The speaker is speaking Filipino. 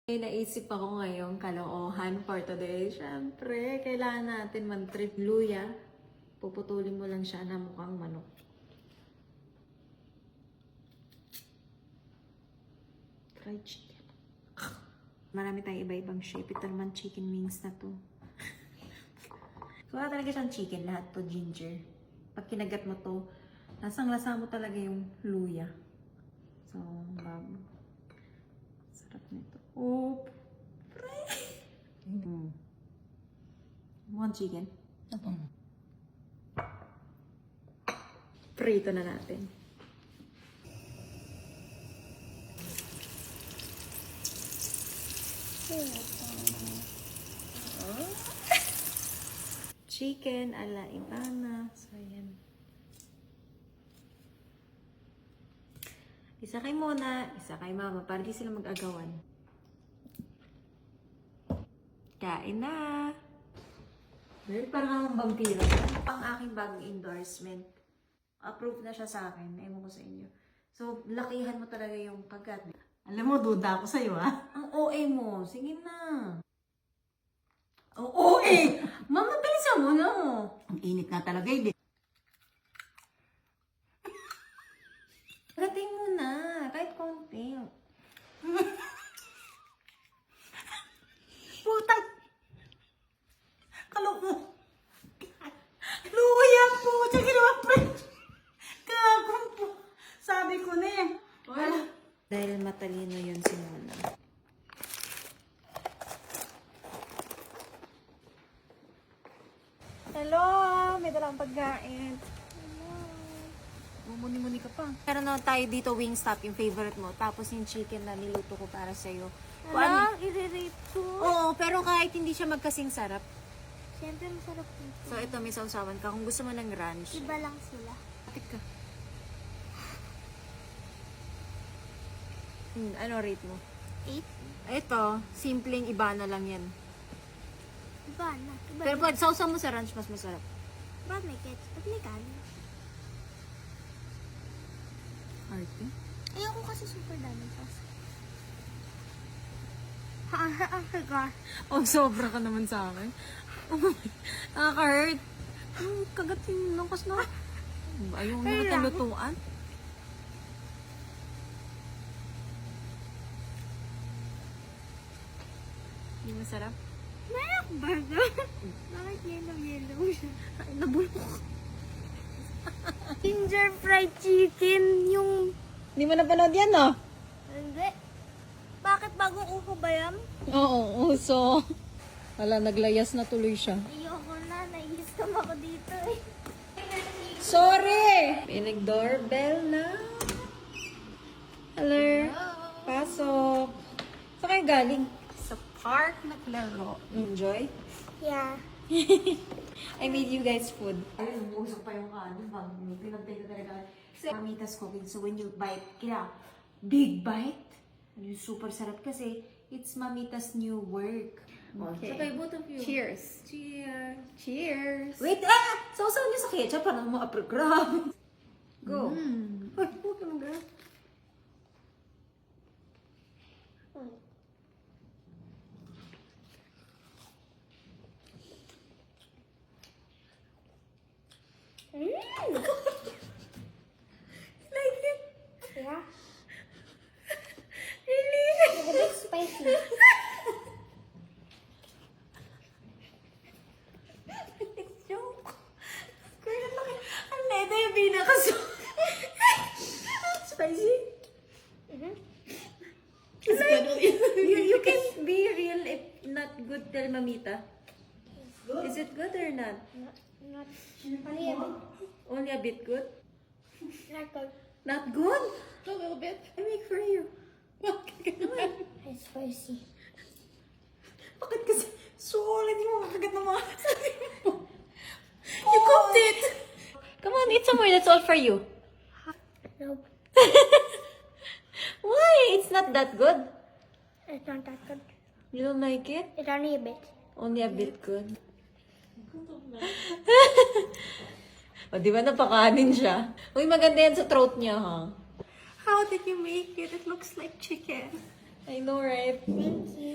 May naisip ako ngayong kalokohan for today. Siyempre, kailangan natin man-trip luya. Puputulin mo lang siya na mukhang manok. Fried chicken. Marami tayong iba-ibang shape. Ito naman chicken wings na to. So, wala talaga siyang chicken. Lahat to ginger. Pag kinagat mo to, lasang-lasa mo talaga yung luya. So, sarap nito. Oh, One chicken. Prito na natin. Chicken ala Ibana. So, yan. Isa kay Mona, isa kay Mama, para di sila mag-agawan. Kain na! Well, parang ang vampiro. Ang aking bagong endorsement. Approved na siya sa akin. Ewan ko sa inyo. So, lakihan mo talaga yung kagat. Alam mo, duda ako sa'yo, ha? Ang OA mo. Sige na. Ang OA! Mama, bilisan mo na. Ang init na talaga, eh. Gating mo na. Kahit konti. Putang! Kaloko! Luya po! Tsaka ginawa French! Kagong po! Sabi ko na eh. Wala. Dahil matalino yun si Mona. Hello! May dalang pagkain. Muni-muni ka pa. Meron na tayo dito Wingstop, yung favorite mo. Tapos yung chicken na niluto ko para sa'yo. Wala, i-rate ko. Oo, pero kahit hindi siya magkasing sarap. Siyempre, masarap dito. So ito, may sausawan ka. Kung gusto mo ng ranch. Iba lang sila. Atik ka. Ano rate mo? 8? Ito, simpleng Ibana lang yan. Iba na. Iba Pero na. pag sausaw mo sa ranch, mas masarap. Ba't may ketchup? Ba't may kanin? Arte? Ayoko kasi super dami sauce. Oh my God. Oh, sobra ka naman sa akin. Nakaka-hurt. Kagat yung langkas na. Ayaw mo na tinutuan. Hindi masarap? Mayak burger. Bakit yellow siya? Ay, nabulok. Ginger fried chicken yung... Hindi mo napanood yan, no? Hindi. Bakit bagong uho ba yan? Oo, uso. Wala, naglayas na tuloy siya. Ayoko na. Naiistom ako dito eh. Sorry! Pinag-doorbell na. Hello? Pasok. Saan kayo galing? Sa park naglaro. Enjoy? Yeah. I made you guys food. Ayun, umusok pa yung kanin. Pinagtay ko talaga. Kasi Mamitas cooking. So when you bite, kaya big bite. Yung super sarap kasi it's Mamitas new work. Okay. So kayo, both of you. Cheers. Cheers. Cheers. Wait, sausaw niyo sa ketchup para ma-program. Go. Ay, huwag ka mag Like it? Yeah. Really? It's a bit spicy. It's joke. Kaya laki. Ang leda yung binakaso. Spicy? You can be real if not good, tell Mamita. Is it good or not? Not only a bit. Only a bit good? Not good. Not good? A little bit. I make for you. It's spicy. Bakit kasi solid yung makagat ng mga sabi mo? You cooked it! Come on, eat some more. That's all for you. Nope. Why? It's not that good. It's not that good. You don't like it? It's only a bit. Only a bit good. O, di ba napakanin siya? Uy, maganda yan sa throat niya, ha? How did you make it? It looks like chicken. I know, right? Thank you.